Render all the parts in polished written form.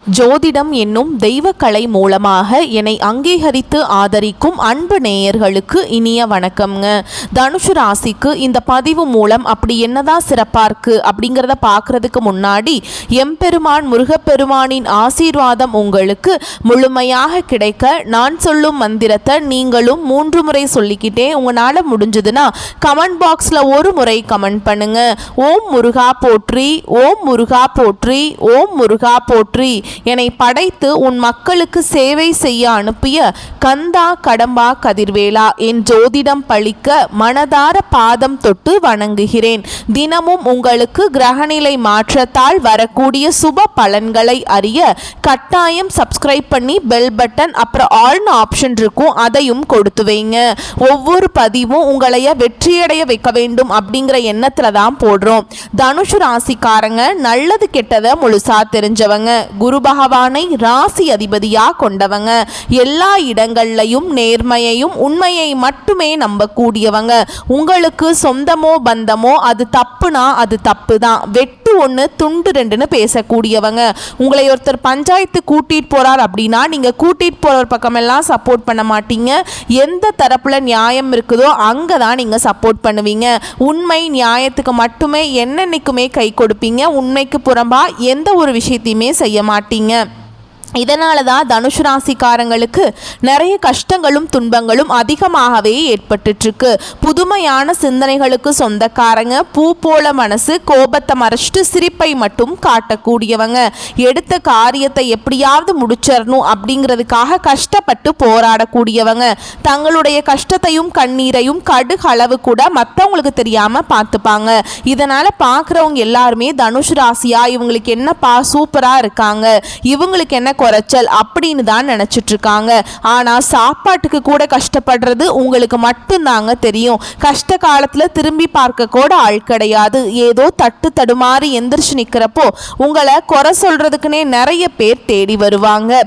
ஜோதிடம் என்னும் தெய்வக்கலை மூலமாக என்னை அங்கீகரித்து ஆதரிக்கும் அன்பு நேயர்களுக்கு இனிய வணக்கம்ங்க. தனுசு ராசிக்கு இந்த பதிவு மூலம் அப்படி என்னதான் சிறப்பாக இருக்குது அப்படிங்கிறத பார்க்குறதுக்கு முன்னாடி எம்பெருமான் முருகப்பெருமானின் ஆசீர்வாதம் உங்களுக்கு முழுமையாக கிடைக்க நான் சொல்லும் மந்திரத்தை நீங்களும் 3 முறை சொல்லிக்கிட்டே உங்களால் முடிஞ்சதுன்னா கமெண்ட் பாக்ஸில் ஒரு முறை கமெண்ட் பண்ணுங்க. ஓம் முருகா போற்றி, ஓம் முருகா போற்றி, ஓம் முருகா போற்றி. என்னை படைத்து உன் மக்களுக்கு சேவை செய்ய அனுப்பிய கந்தா கடம்பா கதிர்வேலா என் ஜோதிடம் பழிக்க மனதார பாதம் தொட்டு வணங்குகிறேன். தினமும் உங்களுக்கு கிரகநிலை மாற்றத்தால் வரக்கூடிய சுப பலன்களை அறிய கட்டாயம் சப்ஸ்கிரைப் பண்ணி பெல் பட்டன் அப்புறம் ஆல்னு ஆப்ஷன் இருக்கும், அதையும் கொடுத்து வைங்க. ஒவ்வொரு பதிவும் உங்களைய வெற்றியடைய வைக்க வேண்டும் அப்படிங்கிற எண்ணத்துல தான் போடுறோம். தனுசு ராசிக்காரங்க நல்லது கெட்டதை முழுசா தெரிஞ்சவங்க, குரு பகவானை ராசி அதிபதியா கொண்டவங்க, எல்லா இடங்கள்லையும் நேர்மையையும் உண்மையை மட்டுமே நம்பக்கூடியவங்க. உங்களுக்கு சொந்தமோ பந்தமோ அது தப்புனா அது தப்பு தான், வெட்டு ஒன்று துண்டு ரெண்டுன்னு பேசக்கூடியவங்க. உங்களை ஒருத்தர் பஞ்சாயத்து கூட்டிட்டு போறார் அப்படின்னா நீங்க கூட்டிட்டு போற பக்கமெல்லாம் சப்போர்ட் பண்ண மாட்டீங்க. எந்த தரப்புல நியாயம் இருக்குதோ அங்கதான் நீங்க சப்போர்ட் பண்ணுவீங்க. உண்மை நியாயத்துக்கு மட்டுமே என்னென்னைக்குமே கை கொடுப்பீங்க. உண்மைக்கு புறம்பா எந்த ஒரு விஷயத்தையுமே செய்ய மாட்டீங்க. இதனால தான் தனுசு ராசிக்காரங்களுக்கு நிறைய கஷ்டங்களும் துன்பங்களும் அதிகமாகவே ஏற்பட்டுருக்கு. புதுமையான சிந்தனைகளுக்கு சொந்தக்காரங்க, பூ போல மனசு, கோபத்தை மறைச்சிட்டு சிரிப்பை மட்டும் காட்டக்கூடியவங்க, எடுத்த காரியத்தை எப்படியாவது முடிச்சிடணும் அப்படிங்கிறதுக்காக கஷ்டப்பட்டு போராடக்கூடியவங்க, தங்களுடைய கஷ்டத்தையும் கண்ணீரையும் கடுகளவு கூட மற்றவங்களுக்கு தெரியாமல் பார்த்துப்பாங்க. இதனால் பார்க்குறவங்க எல்லாருமே தனுசு ராசியா இவங்களுக்கு என்னப்பா சூப்பராக இருக்காங்க, இவங்களுக்கு என்ன குறைச்சல் அப்படின்னு தான் நினைச்சிட்டு இருக்காங்க. ஆனா சாப்பாட்டுக்கு கூட கஷ்டப்படுறது உங்களுக்கு மட்டும்தாங்க தெரியும். கஷ்ட காலத்துல திரும்பி பார்க்க கூட ஆள் கிடையாது. ஏதோ தட்டு தடுமாறி எந்திரிச்சு நிக்கிறப்போ உங்களை குறை சொல்றதுக்குன்னே நிறைய பேர் தேடி வருவாங்க.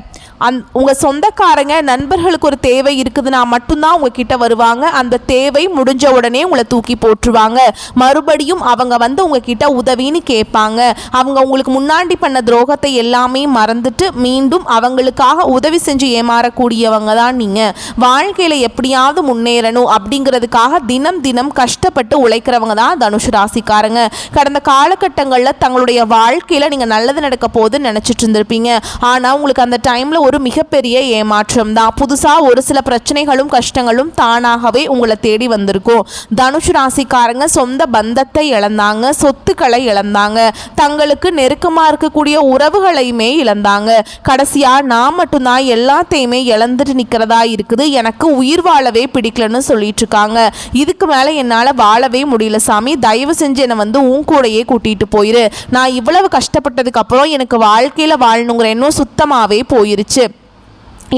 உங்கள் சொந்தக்காரங்க நண்பர்களுக்கு ஒரு தேவை இருக்குதுன்னா மட்டும்தான் உங்ககிட்ட வருவாங்க. அந்த தேவை முடிஞ்ச உடனே உங்களை தூக்கி போட்டுருவாங்க. மறுபடியும் அவங்க வந்து உங்ககிட்ட உதவின்னு கேட்பாங்க. அவங்க உங்களுக்கு முன்னாடி பண்ண துரோகத்தை எல்லாமே மறந்துட்டு மீண்டும் அவங்களுக்காக உதவி செஞ்சு ஏமாறக்கூடியவங்க தான் நீங்கள். வாழ்க்கையில் எப்படியாவது முன்னேறணும் அப்படிங்கிறதுக்காக தினம் தினம் கஷ்டப்பட்டு உழைக்கிறவங்க தான் தனுசு ராசிக்காரங்க. கடந்த காலகட்டங்களில் தங்களுடைய வாழ்க்கையில் நீங்கள் நல்லது நடக்க போகுதுன்னு நினச்சிட்டு இருந்திருப்பீங்க. ஆனால் உங்களுக்கு அந்த டைமில் ஒரு மிகப்பெரிய ஏமாற்றம் தான். புதுசாக ஒரு சில பிரச்சனைகளும் கஷ்டங்களும் தானாகவே உங்களை தேடி வந்திருக்கும். தனுசு ராசிக்காரங்க சொந்த பந்தத்தை இழந்தாங்க, சொத்துக்களை இழந்தாங்க, தங்களுக்கு நெருக்கமாக இருக்கக்கூடிய உறவுகளையுமே இழந்தாங்க. கடைசியாக நான் மட்டும்தான் எல்லாத்தையுமே இழந்துட்டு நிற்கிறதா இருக்குது, எனக்கு உயிர் வாழவே பிடிக்கலன்னு சொல்லிட்டு இருக்காங்க. இதுக்கு மேலே என்னால் வாழவே முடியல சாமி, தயவு செஞ்சு என்னை வந்து உன் கூடையே கூட்டிகிட்டு போயிரு. நான் இவ்வளவு கஷ்டப்பட்டதுக்கு அப்புறம் எனக்கு வாழ்க்கையில் வாழணுங்கிற எண்ணம் சுத்தமாகவே போயிருச்சு.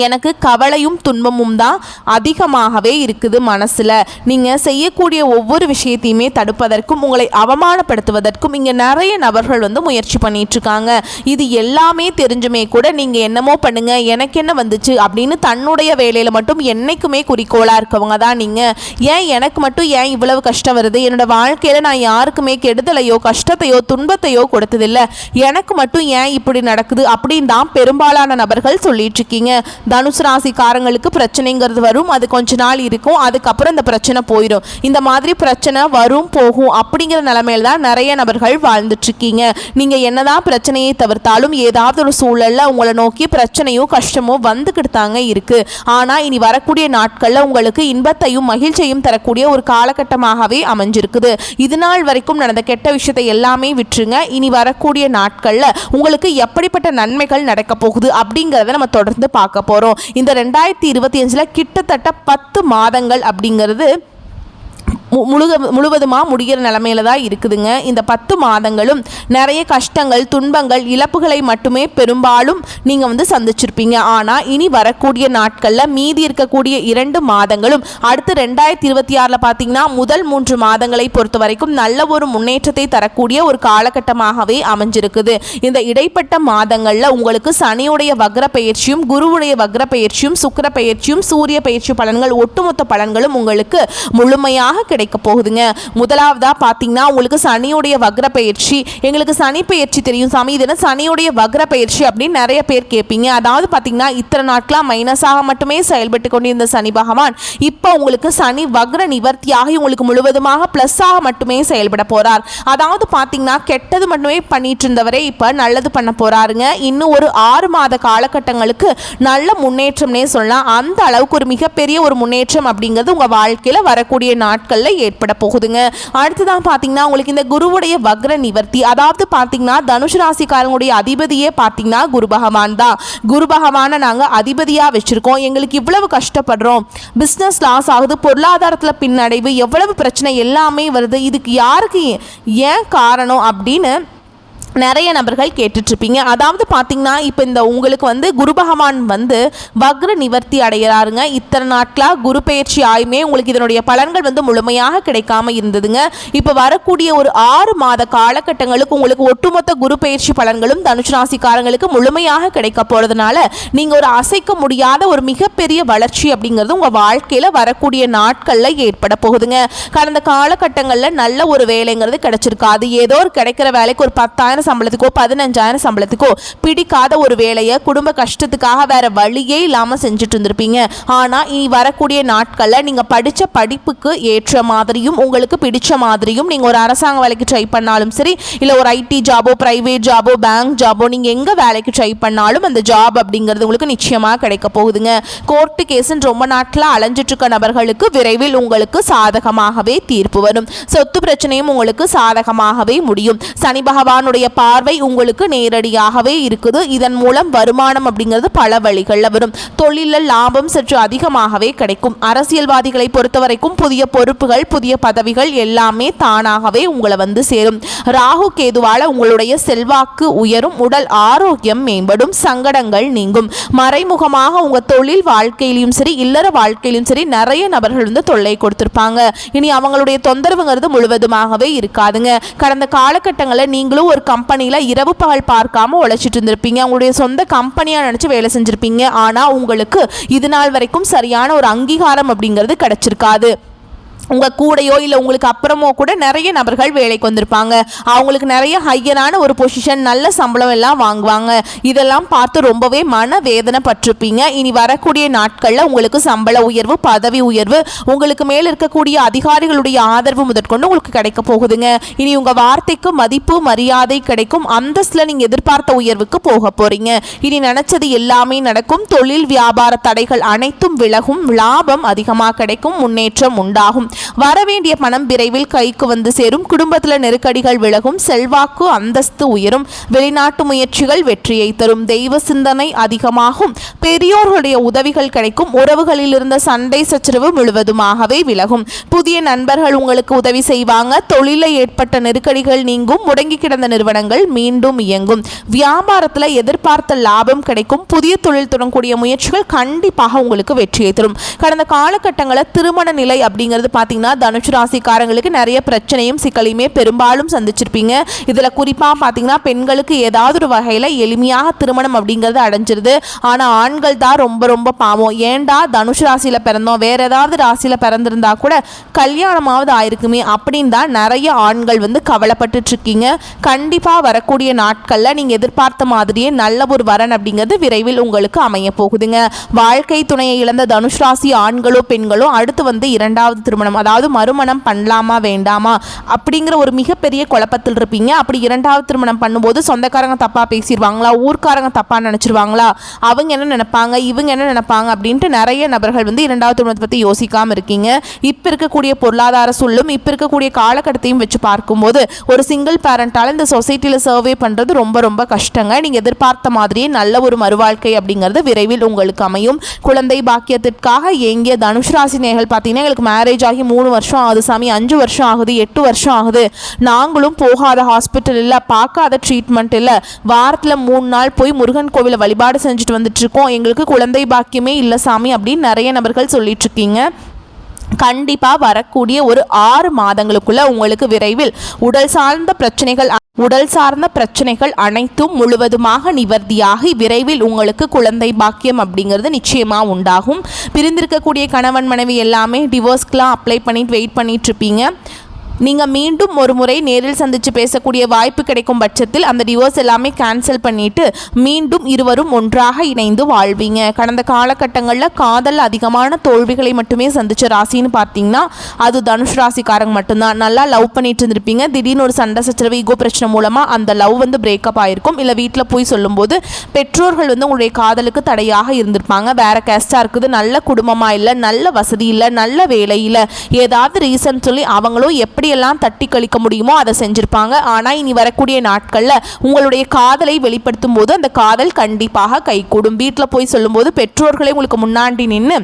எனக்கு கவலையும் துன்பமும் தான் அதிகமாகவே இருக்குது மனசில். நீங்கள் செய்யக்கூடிய ஒவ்வொரு விஷயத்தையுமே தடுப்பதற்கும் உங்களை அவமானப்படுத்துவதற்கும் இங்கே நிறைய நபர்கள் வந்து முயற்சி பண்ணிகிட்ருக்காங்க. இது எல்லாமே தெரிஞ்சுமே கூட நீங்கள் என்னமோ பண்ணுங்க, எனக்கு என்ன வந்துச்சு அப்படின்னு தன்னுடைய வேலையில் மட்டும் என்றைக்குமே குறிக்கோளாக இருக்கவங்க தான் நீங்கள். ஏன் எனக்கு மட்டும் ஏன் இவ்வளவு கஷ்டம் வருது, என்னோடய வாழ்க்கையில் நான் யாருக்குமே கெடுதலையோ கஷ்டத்தையோ துன்பத்தையோ கொடுத்ததில்லை, எனக்கு மட்டும் ஏன் இப்படி நடக்குது அப்படின்னு தான் பெரும்பாலான நபர்கள் சொல்லிட்டு இருக்கீங்க. தனுசு ராசிக்காரங்களுக்கு பிரச்சனைங்கிறது வரும், அது கொஞ்ச நாள் இருக்கும், அதுக்கப்புறம் இந்த பிரச்சனை போயிடும். இந்த மாதிரி பிரச்சனை வரும் போகும் அப்படிங்கிற நிலைமையில தான் நிறைய நபர்கள் வாழ்ந்துட்டு இருக்கீங்க. நீங்க என்னதான் பிரச்சனையை தவிர்த்தாலும் ஏதாவது ஒரு சூழல்ல உங்களை நோக்கி பிரச்சனையும் கஷ்டமும் வந்துக்கிட்டு தாங்க இருக்கு. ஆனா இனி வரக்கூடிய நாட்கள்ல உங்களுக்கு இன்பத்தையும் மகிழ்ச்சியையும் தரக்கூடிய ஒரு காலகட்டமாகவே அமைஞ்சிருக்குது. இது நாள் வரைக்கும் நடந்த கெட்ட விஷயத்தை எல்லாமே விட்டுருங்க. இனி வரக்கூடிய நாட்கள்ல உங்களுக்கு எப்படிப்பட்ட நன்மைகள் நடக்க போகுது அப்படிங்கிறத நம்ம தொடர்ந்து பார்க்க போறோம். இந்த 2025 கிட்டத்தட்ட 10 மாதங்கள் அப்படிங்கிறது முழுவதுமாக முடிகிற நிலைமையில தான் இருக்குதுங்க. இந்த 10 மாதங்களும் நிறைய கஷ்டங்கள் துன்பங்கள் இழப்புகளை மட்டுமே பெரும்பாலும் நீங்கள் வந்து சந்திச்சிருப்பீங்க. ஆனால் இனி வரக்கூடிய நாட்களில் மீதி இருக்கக்கூடிய 2 மாதங்களும் அடுத்து 2026 பார்த்தீங்கன்னா முதல் 3 மாதங்களை பொறுத்த வரைக்கும் நல்ல ஒரு முன்னேற்றத்தை தரக்கூடிய ஒரு காலகட்டமாகவே அமைஞ்சிருக்குது. இந்த இடைப்பட்ட மாதங்களில் உங்களுக்கு சனியுடைய வக்ர பயிற்சியும் குருவுடைய வக்ர பயிற்சியும் சுக்கிர பயிற்சியும் சூரிய பயிற்சி பலன்கள் ஒட்டுமொத்த பலன்களும் உங்களுக்கு முழுமையாக கிடைக்க போகுதுங்க. முதலாவதா பார்த்தீங்கன்னா உங்களுக்கு சனியுடைய வக்ர பயிற்சி. எங்களுக்கு சனி பயிற்சி தெரியும் சாமி, இது என்ன சனியுடைய வக்ர பயிற்சி அப்படின்னு நிறைய பேர் கேட்பீங்க. அதாவது பார்த்தீங்கன்னா இத்தனை நாட்களாக மைனஸாக மட்டுமே செயல்பட்டு கொண்டிருந்த சனி பகவான் இப்போ உங்களுக்கு சனி வக்ர நிவர்த்தியாகி உங்களுக்கு முழுவதுமாக பிளஸ்ஸாக மட்டுமே செயல்பட போறார். அதாவது பார்த்தீங்கன்னா கெட்டது மட்டுமே பண்ணிட்டு இருந்தவரே இப்போ நல்லது பண்ண போறாருங்க. இன்னும் ஒரு 6 மாத காலகட்டங்களுக்கு நல்ல முன்னேற்றம்னே சொல்லலாம். அந்த அளவுக்கு ஒரு மிகப்பெரிய ஒரு முன்னேற்றம் அப்படிங்கிறது உங்க வாழ்க்கையில வரக்கூடிய நாட்கள்ல ஏற்பட போகுதுங்க. அடுத்ததான் பார்த்தீங்கன்னா உங்களுக்கு இந்த குருவுடைய வக்ர நிவர்த்தி, அதாவது பார்த்தீங்கன்னா தனுசு ராசிக்காரங்களுடைய அதிபதியே பார்த்தீங்கன்னா குரு பகவான் தான். குரு பகவானை நாங்கள் அதிபதியாக வச்சிருக்கோம். எங்களுக்கு இவ்வளவு கஷ்டப்படுறோம், பிஸ்னஸ் லாஸ் ஆகுது, பொருளாதாரத்தில் பின்னடைவு, எவ்வளவு பிரச்சனை எல்லாமே வருது, இதுக்கு யாருக்கு ஏன் காரணம் அப்படின்னு நிறைய நபர்கள் கேட்டுட்ருப்பீங்க. அதாவது பார்த்தீங்கன்னா இப்போ இந்த உங்களுக்கு வந்து குரு பகவான் வந்து வக்ர நிவர்த்தி அடைகிறாருங்க. இத்தனை நாட்களாக குரு பயிற்சி ஆயுமே உங்களுக்கு இதனுடைய பலன்கள் வந்து முழுமையாக கிடைக்காம இருந்ததுங்க. இப்போ வரக்கூடிய ஒரு 6 மாத காலகட்டங்களுக்கு உங்களுக்கு ஒட்டுமொத்த குரு பயிற்சி பலன்களும் தனுசு ராசிக்காரங்களுக்கு முழுமையாக கிடைக்க போகிறதுனால நீங்கள் ஒரு அசைக்க முடியாத ஒரு மிகப்பெரிய வளர்ச்சி அப்படிங்கிறது உங்கள் வாழ்க்கையில் வரக்கூடிய நாட்களில் ஏற்பட போகுதுங்க. கடந்த காலகட்டங்களில் நல்ல ஒரு வேலைங்கிறது கிடைச்சிருக்காது. ஏதோ ஒரு கிடைக்கிற வேலைக்கு ஒரு 10,000 சம்பளத்துக்கோ 15,000 சம்பளத்துக்கோ பிடிக்காத ஒரு வேலையை குடும்ப கஷ்டத்துக்காக வேற வழியே இல்லாமல் செஞ்சுட்டு இருந்திருப்பீங்க. ஆனால் இனி வரக்கூடிய நாட்களில் நீங்கள் படித்த படிப்புக்கு ஏற்ற மாதிரியும் உங்களுக்கு பிடிச்ச மாதிரியும் நீங்கள் ஒரு அரசாங்க வேலைக்கு ட்ரை பண்ணாலும் சரி, இல்லை ஒரு ஐடி ஜாபோ, பிரைவேட் ஜாபோ, பேங்க் ஜாபோ, நீங்கள் எங்கே வேலைக்கு ட்ரை பண்ணாலும் அந்த ஜாப் அப்படிங்கிறது உங்களுக்கு நிச்சயமாக கிடைக்க போகுதுங்க. கோர்ட்டு கேஸுன்னு ரொம்ப நாட்களாக அலைஞ்சிட்டு இருக்க நபர்களுக்கு விரைவில் உங்களுக்கு சாதகமாகவே தீர்ப்பு வரும். சொத்து பிரச்சனையும் உங்களுக்கு சாதகமாகவே முடியும். சனி பகவானுடைய பார்வை உங்களுக்கு நேரடியாகவே இருக்குது. இதன் மூலம் வருமானம் அப்படிங்கிறது பல வழிகளில் வரும். தொழிலில் லாபம் சற்று அதிகமாகவே கிடைக்கும். அரசியல்வாதிகளை பொறுத்த வரைக்கும் புதிய பொறுப்புகள், புதிய பதவிகள் எல்லாமே தானாகவே உங்களை வந்து சேரும். ராகு கேதுவால உங்களுடைய செல்வாக்கு உயரும், உடல் ஆரோக்கியம் மேம்படும், சங்கடங்கள் நீங்கும். மறைமுகமாக உங்க தொழில் வாழ்க்கையிலும் சரி, இல்லற வாழ்க்கையிலும் சரி நிறைய நபர்கள் வந்து தொல்லை கொடுத்திருப்பாங்க. இனி அவங்களுடைய தொந்தரவுங்கிறது முழுவதுமாகவே இருக்காதுங்க. கடந்த காலகட்டங்களில் நீங்களும் ஒரு கம்பெனியில் இரவு பகல் பார்க்காம உழைச்சிட்டு இருந்திருப்பீங்க. உங்களுடைய சொந்த கம்பெனியாக நினச்சி வேலை செஞ்சுருப்பீங்க. ஆனால் உங்களுக்கு இது நாள் வரைக்கும் சரியான ஒரு அங்கீகாரம் அப்படிங்கிறது கிடைச்சிருக்காது. உங்கள் கூடையோ இல்லை உங்களுக்கு அப்புறமோ கூட நிறைய நபர்கள் வேலைக்கு வந்திருப்பாங்க. அவங்களுக்கு நிறைய ஹையரான ஒரு பொசிஷன், நல்ல சம்பளம் எல்லாம் வாங்குவாங்க. இதெல்லாம் பார்த்து ரொம்பவே மன வேதனை பட்டிருப்பீங்க. இனி வரக்கூடிய நாட்களில் உங்களுக்கு சம்பள உயர்வு, பதவி உயர்வு, உங்களுக்கு மேலே இருக்கக்கூடிய அதிகாரிகளுடைய ஆதரவு முதற்கொண்டு உங்களுக்கு கிடைக்க போகுதுங்க. இனி உங்கள் வார்த்தைக்கு மதிப்பு, மரியாதை கிடைக்கும். அந்தஸ்தில் நீங்கள் எதிர்பார்த்த உயர்வுக்கு போக போகிறீங்க. இனி நினச்சது எல்லாமே நடக்கும். தொழில் வியாபார தடைகள் அனைத்தும் விலகும். லாபம் அதிகமாக கிடைக்கும். முன்னேற்றம் உண்டாகும். வரவேண்டிய பணம் விரைவில் கைக்கு வந்து சேரும். குடும்பத்தில் நெருக்கடிகள் விலகும். செல்வாக்கு அந்தஸ்து உயரும். வெளிநாட்டு முயற்சிகள் வெற்றியை தரும். தெய்வ சிந்தனை அதிகமாகும். பெரியோர்களுடைய உதவிகள் கிடைக்கும். உறவுகளில் இருந்த சண்டை சச்சரவு முழுவதுமாகவே விலகும். புதிய நண்பர்கள் உங்களுக்கு உதவி செய்வாங்க. தொழிலில் ஏற்பட்ட நெருக்கடிகள் நீங்கும். முடங்கி கிடந்த நிறுவனங்கள் மீண்டும் இயங்கும். வியாபாரத்தில் எதிர்பார்த்த லாபம் கிடைக்கும். புதிய தொழில் தொடங்கக்கூடிய முயற்சிகள் கண்டிப்பாக உங்களுக்கு வெற்றியை தரும். கடந்த காலகட்டங்களில் திருமண நிலை அப்படிங்கிறது பார்த்தீங்கன்னா தனுசு ராசிக்காரங்களுக்கு நிறைய பிரச்சனையும் சிக்கலையுமே பெரும்பாலும் சந்திச்சிருப்பீங்க. இதில் குறிப்பாக பார்த்தீங்கன்னா பெண்களுக்கு ஏதாவது ஒரு வகையில் எளிமையாக திருமணம் அப்படிங்கிறது அடைஞ்சிருது. ஆனால் ஆண்கள் தான் ரொம்ப ரொம்ப பாவம். ஏண்டா தனுசு ராசியில் பிறந்தோம், வேற ஏதாவது ராசியில் பிறந்திருந்தா கூட கல்யாணமாவது ஆயிருக்குமே அப்படின்னு தான் நிறைய ஆண்கள் வந்து கவலைப்பட்டு இருக்கீங்க. கண்டிப்பாக வரக்கூடிய நாட்களில் நீங்கள் எதிர்பார்த்த மாதிரியே நல்ல ஒரு வரன் அப்படிங்கிறது விரைவில் உங்களுக்கு அமைய போகுதுங்க. வாழ்க்கை துணையை இழந்த தனுசு ராசி ஆண்களோ பெண்களோ அடுத்து வந்து 2வது திருமணம், அதாவது மறுமணம் பண்ணலாமா வேண்டாமா அப்படிங்கிற ஒரு மிகப்பெரிய குழப்பத்தில் இருப்பீங்க. அப்படி 2வது திருமணம் பண்ணும்போது சொந்தக்காரங்க தப்பாக பேசிடுவாங்களா, ஊர்க்காரங்க தப்பாக நினச்சிருவாங்களா, அவங்க என்ன நினைப்பாங்க, இவங்க என்ன நினைப்பாங்க அப்படின்ட்டு நிறைய நபர்கள் வந்து 2வது திருமணத்தை பற்றி யோசிக்காமல் இருக்கீங்க. இப்போ இருக்கக்கூடிய பொருளாதார சூழலும் இப்போ இருக்கக்கூடிய காலகட்டத்தையும் வச்சு பார்க்கும்போது ஒரு சிங்கிள் பேரண்டால் இந்த சொசைட்டியில் சர்வே பண்ணுறது ரொம்ப ரொம்ப கஷ்டங்க. நீங்கள் எதிர்பார்த்த மாதிரியே நல்ல ஒரு மறுவாழ்க்கை அப்படிங்கிறது விரைவில் உங்களுக்கு அமையும். குழந்தை பாக்கியத்திற்காக எங்கே தனுசு ராசி நேயர்கள் பார்த்தீங்கன்னா எங்களுக்கு மேரேஜ் ஆகி 3 வருஷம் ஆகுது சாமி, 5 வருஷம் ஆகுது, 8 வருஷம் ஆகுது, நாங்களும் போகாத ஹாஸ்பிட்டல் இல்லை, பார்க்காத ட்ரீட்மெண்ட் இல்லை, வாரத்தில் 3 நாள் போய் முருகன் கோவிலை வழிபாடு செஞ்சுட்டு வந்துட்டு இருக்கோம், எங்களுக்கு குழந்தை பாக்கியமே இல்லை சாமி அப்படின்னு நிறைய நபர்கள் சொல்லிட்டு இருக்கீங்க. கண்டிப்பாக வரக்கூடிய ஒரு 6 மாதங்களுக்குள்ள உங்களுக்கு விரைவில் உடல் சார்ந்த பிரச்சனைகள் அனைத்தும் முழுவதுமாக நிவர்த்தியாகி விரைவில் உங்களுக்கு குழந்தை பாக்கியம் அப்படிங்கிறது நிச்சயமாக உண்டாகும். பிரிந்திருக்கக்கூடிய கணவன் மனைவி எல்லாமே டிவோர்ஸ்க்கெலாம் அப்ளை பண்ணிட்டு வெயிட் பண்ணிட்டு இருப்பீங்க. நீங்கள் மீண்டும் ஒரு முறை நேரில் சந்தித்து பேசக்கூடிய வாய்ப்பு கிடைக்கும் பட்சத்தில் அந்த டிவோர்ஸ் எல்லாமே கேன்சல் பண்ணிவிட்டு மீண்டும் இருவரும் ஒன்றாக இணைந்து வாழ்வீங்க. கடந்த காலகட்டங்களில் காதல் அதிகமான தோல்விகளை மட்டுமே சந்தித்த ராசின்னு பார்த்தீங்கன்னா அது தனுஷ் ராசிக்காரங்க மட்டும்தான். நல்லா லவ் பண்ணிட்டு இருந்திருப்பீங்க. திடீர்னு ஒரு சண்டை சச்சரவு ஈகோ பிரச்சனை மூலமாக அந்த லவ் பிரேக்கப் ஆகிருக்கும். இல்லை வீட்டில் போய் சொல்லும்போது பெற்றோர்கள் உங்களுடைய காதலுக்கு தடையாக இருந்திருப்பாங்க. வேறு கேஸ்டாக இருக்குது, நல்ல குடும்பமாக இல்லை, நல்ல வசதி இல்லை, நல்ல வேலை இல்லை, ஏதாவது ரீசன் சொல்லி அவங்களும் எப்படி எல்லாம் தட்டி கழிக்க முடியுமோ அதை செஞ்சிருப்பாங்க. ஆனால் இனி வரக்கூடிய நாட்களில் உங்களுடைய காதலை வெளிப்படுத்தும் போது அந்த காதல் கண்டிப்பாக கைகூடும். வீட்டில் போய் சொல்லும்போது பெற்றோர்களே உங்களுக்கு முன்னாடி நின்று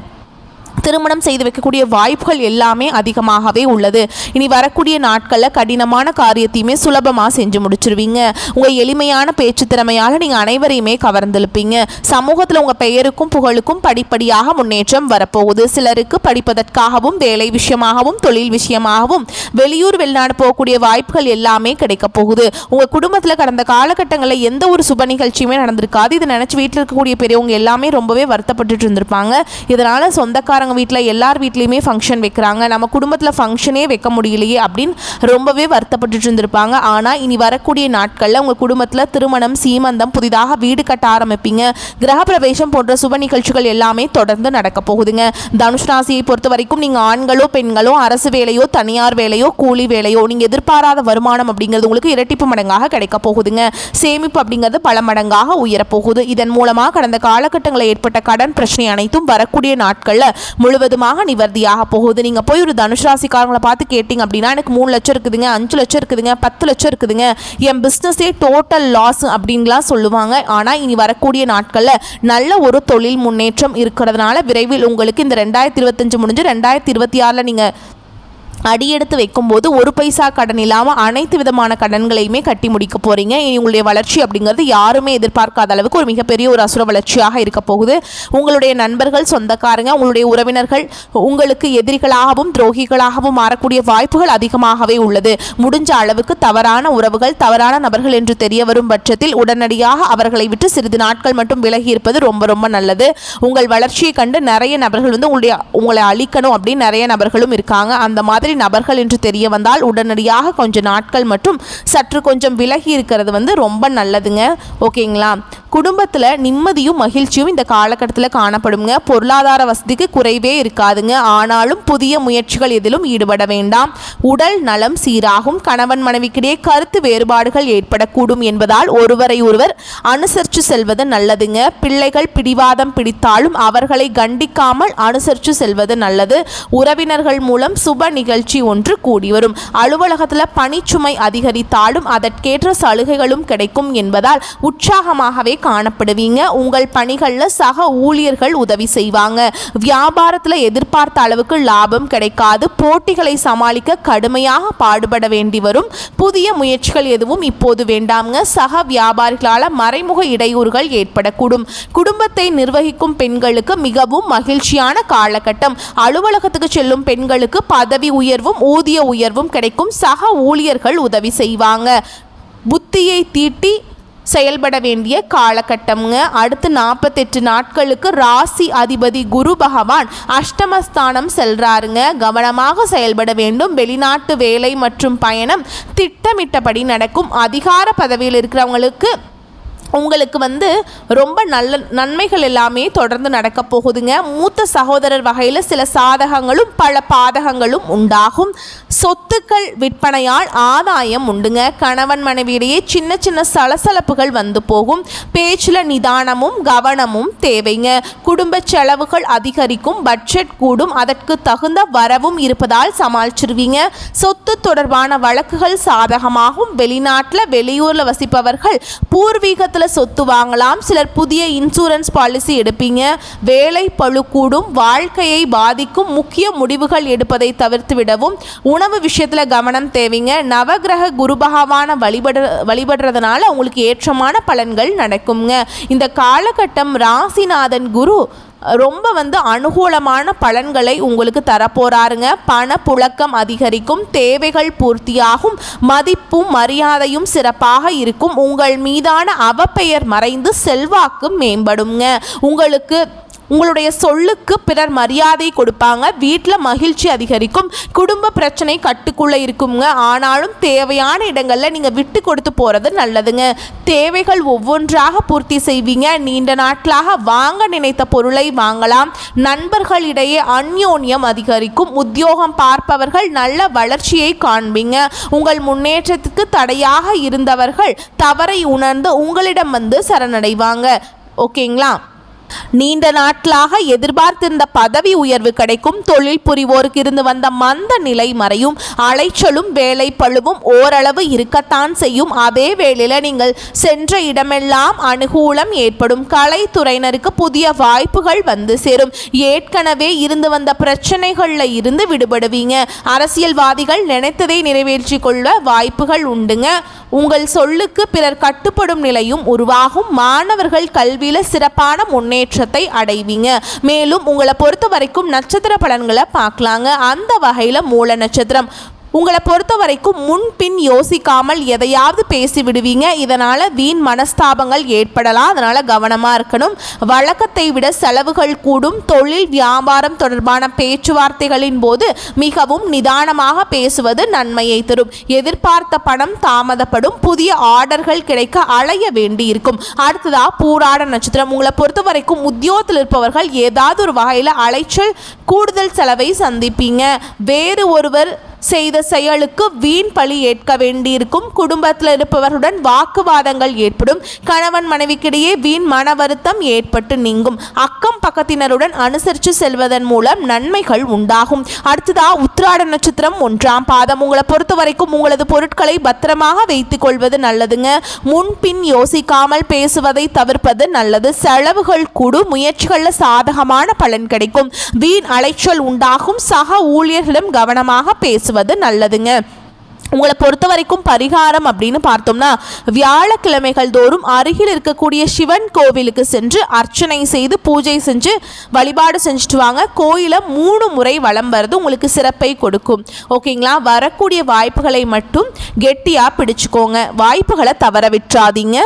திருமணம் செய்து வைக்கக்கூடிய வாய்ப்புகள் எல்லாமே அதிகமாகவே உள்ளது. இனி வரக்கூடிய நாட்களில் கடினமான காரியத்தையுமே சுலபமாக செஞ்சு முடிச்சிருவீங்க. உங்கள் எளிமையான பேச்சு திறமையால் நீங்கள் அனைவரையுமே கவர்ந்தெழுப்பீங்க. சமூகத்தில் உங்கள் பெயருக்கும் புகழுக்கும் படிப்படியாக முன்னேற்றம் வரப்போகுது. சிலருக்கு படிப்பதற்காகவும் வேலை விஷயமாகவும் தொழில் விஷயமாகவும் வெளியூர் வெளிநாடு போகக்கூடிய வாய்ப்புகள் எல்லாமே கிடைக்க போகுது. உங்கள் குடும்பத்தில் கடந்த காலகட்டங்களில் எந்த ஒரு சுப நிகழ்ச்சியுமே நடந்திருக்காது. இதை நினச்சி வீட்டில் இருக்கக்கூடிய பெரியவங்க எல்லாமே ரொம்பவே வருத்தப்பட்டுட்டு இருந்திருப்பாங்க. இதனால் சொந்தக்காரங்க வீட்டில் எல்லார் வீட்லேயுமே ஃபங்க்ஷன் வைக்கிறாங்க, நம்ம குடும்பத்தில் ஃபங்க்ஷனே வைக்க முடியலையே அப்படின்னு ரொம்பவே வருத்தப்பட்டு இருந்திருப்பாங்க. ஆனால் இனி வரக்கூடிய நாட்களில் உங்கள் குடும்பத்தில் திருமணம், சீமந்தம், புதிதாக வீடு கட்ட ஆரம்பிப்பீங்க. கிரகப்பிரவேசம் போன்ற சுப நிகழ்ச்சிகள் எல்லாமே தொடர்ந்து நடக்க போகுதுங்க. தனுஷ் ராசியை பொறுத்த வரைக்கும் நீங்கள் ஆண்களோ பெண்களோ அரசு வேலையோ தனியார் வேலையோ கூலி வேலையோ நீங்கள் எதிர்பாராத வருமானம் அப்படிங்கிறது உங்களுக்கு இரட்டிப்பு மடங்காக கிடைக்க போகுதுங்க. சேமிப்பு அப்படிங்கிறது பல மடங்காக உயரப்போகுது. இதன் மூலமாக கடந்த காலகட்டங்களில் ஏற்பட்ட கடன் பிரச்சனை அனைத்தும் வரக்கூடிய நாட்களில் முழுவதுமாக நிவர்த்தியாக போகுது. நீங்கள் போய் ஒரு தனுஷ் ராசிக்காரங்களை பார்த்து கேட்டிங்க அப்படின்னா எனக்கு 3 லட்சம் இருக்குதுங்க, 5 லட்சம் இருக்குதுங்க, 10 லட்சம் இருக்குதுங்க, என் பிஸ்னஸே டோட்டல் லாஸ் அப்படின்லாம் சொல்லுவாங்க. ஆனால் இனி வரக்கூடிய நாட்களில் நல்ல ஒரு தொழில் முன்னேற்றம் இருக்கிறதுனால விரைவில் உங்களுக்கு இந்த 2025 முடிஞ்சு 2026 நீங்கள் அடியெடுத்து வைக்கும்போது ஒரு பைசா கடன் இல்லாமல் அனைத்து விதமான கடன்களையுமே கட்டி முடிக்க போகிறீங்க. இனி உங்களுடைய வளர்ச்சி அப்படிங்கிறது யாருமே எதிர்பார்க்காத அளவுக்கு ஒரு மிகப்பெரிய ஒரு அசுர வளர்ச்சியாக இருக்க போகுது. உங்களுடைய நண்பர்கள், சொந்தக்காரங்க, உங்களுடைய உறவினர்கள் உங்களுக்கு எதிரிகளாகவும் துரோகிகளாகவும் மாறக்கூடிய வாய்ப்புகள் அதிகமாகவே உள்ளது. முடிஞ்ச அளவுக்கு தவறான உறவுகள், தவறான நபர்கள் என்று தெரிய வரும் பட்சத்தில் உடனடியாக அவர்களை விட்டு சிறிது நாட்கள் மட்டும் விலகி இருப்பது ரொம்ப ரொம்ப நல்லது. உங்கள் வளர்ச்சியை கண்டு நிறைய நபர்கள் உங்களை அழிக்கணும் அப்படின்னு நிறைய நபர்களும் இருக்காங்க. அந்த மாதிரி நபர்கள் என்று தெரிய வந்தால் உடனடியாக கொஞ்ச நாட்கள் மற்றும் சற்று கொஞ்சம் விலகி இருக்கிறது ரொம்ப நல்லதுங்க. ஓகேங்களா? குடும்பத்தில் நிம்மதியும் மகிழ்ச்சியும் இந்த காலகட்டத்தில் காணப்படுங்க. பொருளாதார வசதிக்கு குறைவே இருக்காதுங்க. ஆனாலும் புதிய முயற்சிகள் எதிலும் ஈடுபட வேண்டாம். உடல் நலம் சீராகும். கணவன் மனைவிக்கிடையே கருத்து வேறுபாடுகள் ஏற்படக்கூடும் என்பதால் ஒருவரை ஒருவர் அனுசரித்து செல்வது நல்லதுங்க. பிள்ளைகள் பிடிவாதம் பிடித்தாலும் அவர்களை கண்டிக்காமல் அனுசரித்து செல்வது நல்லது. உறவினர்கள் மூலம் சுப நிகழ்ச்சி ஒன்று கூடி வரும். அலுவலகத்தில் பணிச்சுமை அதிகரித்தாலும் அதற்கேற்ற சலுகைகளும் கிடைக்கும் என்பதால் உற்சாகமாகவே காணப்படுவீங்க. உங்கள் பணிகளில் சக ஊழியர்கள் உதவி செய்வாங்க. வியாபாரத்தில் எதிர்பார்த்த அளவுக்கு லாபம் கிடைக்காது. போட்டிகளை சமாளிக்க கடுமையாக பாடுபட வேண்டி வரும். புதிய முயற்சிகள் எதுவும் இப்போது வேண்டாம்ங்க. சக வியாபாரிகளால் மறைமுக இடையூறுகள் ஏற்படக்கூடும். குடும்பத்தை நிர்வகிக்கும் பெண்களுக்கு மிகவும் மகிழ்ச்சியான காலகட்டம். அலுவலகத்துக்கு செல்லும் பெண்களுக்கு பதவி உயர்வும் ஊதிய உயர்வும் கிடைக்கும். சக ஊழியர்கள் உதவி செய்வாங்க. புத்தியை தீட்டி செயல்பட வேண்டிய காலகட்டம்ங்க. அடுத்து 48 நாட்களுக்கு ராசி அதிபதி குரு பகவான் அஷ்டமஸ்தானம் செல்றாருங்க. கவனமாக செயல்பட வேண்டும். வெளிநாட்டு வேலை மற்றும் பயணம் திட்டமிட்டபடி நடக்கும். அதிகார பதவியில் இருக்கிறவங்களுக்கு உங்களுக்கு ரொம்ப நல்ல நன்மைகள் எல்லாமே தொடர்ந்து நடக்க போகுதுங்க. மூத்த சகோதரர் வகையில் சில சாதகங்களும் பல பாதகங்களும் உண்டாகும். சொத்துக்கள் விற்பனையால் ஆதாயம் உண்டுங்க. கணவன் மனைவியிடையே சின்ன சின்ன சலசலப்புகள் வந்து போகும். பேச்சில் நிதானமும் கவனமும் தேவைங்க. குடும்ப செலவுகள் அதிகரிக்கும். பட்ஜெட் கூடும். அதற்கு தகுந்த வரவும் இருப்பதால் சமாளிச்சிருவீங்க. சொத்து தொடர்பான வழக்குகள் சாதகமாகும். வெளிநாட்டில் வெளியூரில் வசிப்பவர்கள் பூர்வீகத்தில் சொத்து வாங்கலாம். சிலர் புதிய இன்சூரன்ஸ் பாலிசி எடுப்பீங்க. வேலை பளு கூடும். வாழ்க்கையை பாதிக்கும் முக்கிய முடிவுகள் எடுப்பதை தவிர்த்து விடவும். உணவு விஷயத்தில் கவனம் தேவைங்க. நவகிரக குரு பகவானை வழிபடுறதுனால உங்களுக்கு ஏற்றமான பலன்கள் நடக்குங்க. இந்த காலகட்டம் ராசிநாதன் குரு ரொம்ப அனுகூலமான பலன்களை உங்களுக்கு தரப்போறாருங்க. பண புழக்கம் அதிகரிக்கும், தேவைகள் பூர்த்தியாகும், மதிப்பும் மரியாதையும் சிறப்பாக இருக்கும். உங்கள் மீதான அவப்பெயர் மறைந்து செல்வாக்கு மேம்படுங்க. உங்களுடைய சொல்லுக்கு பிறர் மரியாதை கொடுப்பாங்க. வீட்டில் மகிழ்ச்சி அதிகரிக்கும். குடும்ப பிரச்சனை கட்டுக்குள்ளே இருக்குங்க. ஆனாலும் தேவையான இடங்களில் நீங்கள் விட்டு கொடுத்து போகிறது நல்லதுங்க. தேவைகள் ஒவ்வொன்றாக பூர்த்தி செய்வீங்க. நீண்ட நாட்களாக வாங்க நினைத்த பொருளை வாங்கலாம். நண்பர்களிடையே அந்யோன்யம் அதிகரிக்கும். உத்தியோகம் பார்ப்பவர்கள் நல்ல வளர்ச்சியை காண்பீங்க. உங்கள் முன்னேற்றத்துக்கு தடையாக இருந்தவர்கள் தவறை உணர்ந்து உங்களிடம் சரணடைவாங்க. ஓகேங்களா? நீண்ட நாட்களாக எதிர்பார்த்திருந்த பதவி உயர்வு கிடைக்கும். தொழில் புரிவோருக்கு இருந்து வந்த மந்த நிலை மறையும். அலைச்சலும் வேலை பழுவும் ஓரளவு இருக்கத்தான் செய்யும். அதே வேளையில் நீங்கள் சென்ற இடமெல்லாம் அனுகூலம் ஏற்படும். கலைத்துறையினருக்கு புதிய வாய்ப்புகள் சேரும். ஏற்கனவே இருந்து வந்த பிரச்சனைகளில் இருந்து விடுபடுவீங்க. அரசியல்வாதிகள் நினைத்ததை நிறைவேற்றி கொள்ள வாய்ப்புகள் உண்டுங்க. உங்கள் சொல்லுக்கு பிறர் கட்டுப்படும் நிலையும் உருவாகும். மாணவர்கள் கல்வியில் சிறப்பான முன்னேற்றத்தை அடைவீங்க. மேலும் உங்களை பொறுத்த வரைக்கும் நட்சத்திர பலன்களை பார்க்கலாங்க. அந்த வகையில் மூல நட்சத்திரம் உங்களை பொறுத்த வரைக்கும் முன்பின் யோசிக்காமல் எதையாவது பேசி விடுவீங்க. இதனால் வீண் மனஸ்தாபங்கள் ஏற்படலாம். அதனால் கவனமாக இருக்கணும். வழக்கத்தை விட செலவுகள் கூடும். தொழில் வியாபாரம் தொடர்பான பேச்சுவார்த்தைகளின் போது மிகவும் நிதானமாக பேசுவது நன்மையை தரும். எதிர்பார்த்த பணம் தாமதப்படும். புதிய ஆர்டர்கள் கிடைக்க அலைய வேண்டி இருக்கும். அடுத்ததாக பூராட நட்சத்திரம் உங்களை பொறுத்த வரைக்கும் உத்தியோகத்தில் இருப்பவர்கள் ஏதாவது ஒரு வகையில் அலைச்சல் கூடுதல் செலவை சந்திப்பீங்க. வேறு ஒருவர் செய்த செயலுக்கு வீண் பழி ஏற்க வேண்டியிருக்கும். குடும்பத்தில் இருப்பவர்களுடன் வாக்குவாதங்கள் ஏற்படும். கணவன் மனைவிக்கிடையே வீண் மன வருத்தம் ஏற்பட்டு நீங்கும். அக்கம் பக்கத்தினருடன் அனுசரித்து செல்வதன் மூலம் நன்மைகள் உண்டாகும். அடுத்ததா உத்திராட நட்சத்திரம் 1ஆம் பாதம் உங்களை பொறுத்த வரைக்கும் உங்களது பொருட்களை பத்திரமாக வைத்துக் கொள்வது நல்லதுங்க. முன்பின் யோசிக்காமல் பேசுவதை தவிர்ப்பது நல்லது. செலவுகள் கூடும். முயற்சிகளில் சாதகமான பலன் கிடைக்கும். வீண் அலைச்சல் உண்டாகும். சக ஊழியர்களிடம் கவனமாக பேசுவது நல்லதுங்க. உங்களை பொறுத்த வரைக்கும் பரிகாரம் அப்படின்னு பார்த்தோம்னா வியாழக்கிழமைகள் தோறும் அருகில் இருக்கக்கூடிய சிவன் கோவிலுக்கு சென்று அர்ச்சனை செய்து பூஜை செஞ்சு வழிபாடு செஞ்சுட்டு வாங்க. கோயிலை 3 முறை வலம் வருது உங்களுக்கு சிறப்பை கொடுக்கும். ஓகேங்களா? வரக்கூடிய வாய்ப்புகளை மட்டும் கெட்டியாக பிடிச்சுக்கோங்க. வாய்ப்புகளை தவற விட்டுறாதீங்க.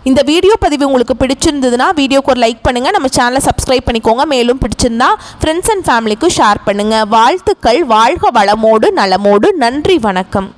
இந்த வீடியோ பதிவு உங்களுக்கு பிடிச்சிருந்ததுன்னா வீடியோக்கு ஒரு லைக் பண்ணுங்கள். நம்ம சேனலை சப்ஸ்கிரைப் பண்ணிக்கோங்க. மேலும் பிடிச்சிருந்தா ஃப்ரெண்ட்ஸ் அண்ட் ஃபேமிலிக்கு ஷேர் பண்ணுங்கள். வாழ்த்துக்கள். வாழ்க வளமோடு நலமோடு. நன்றி, வணக்கம்.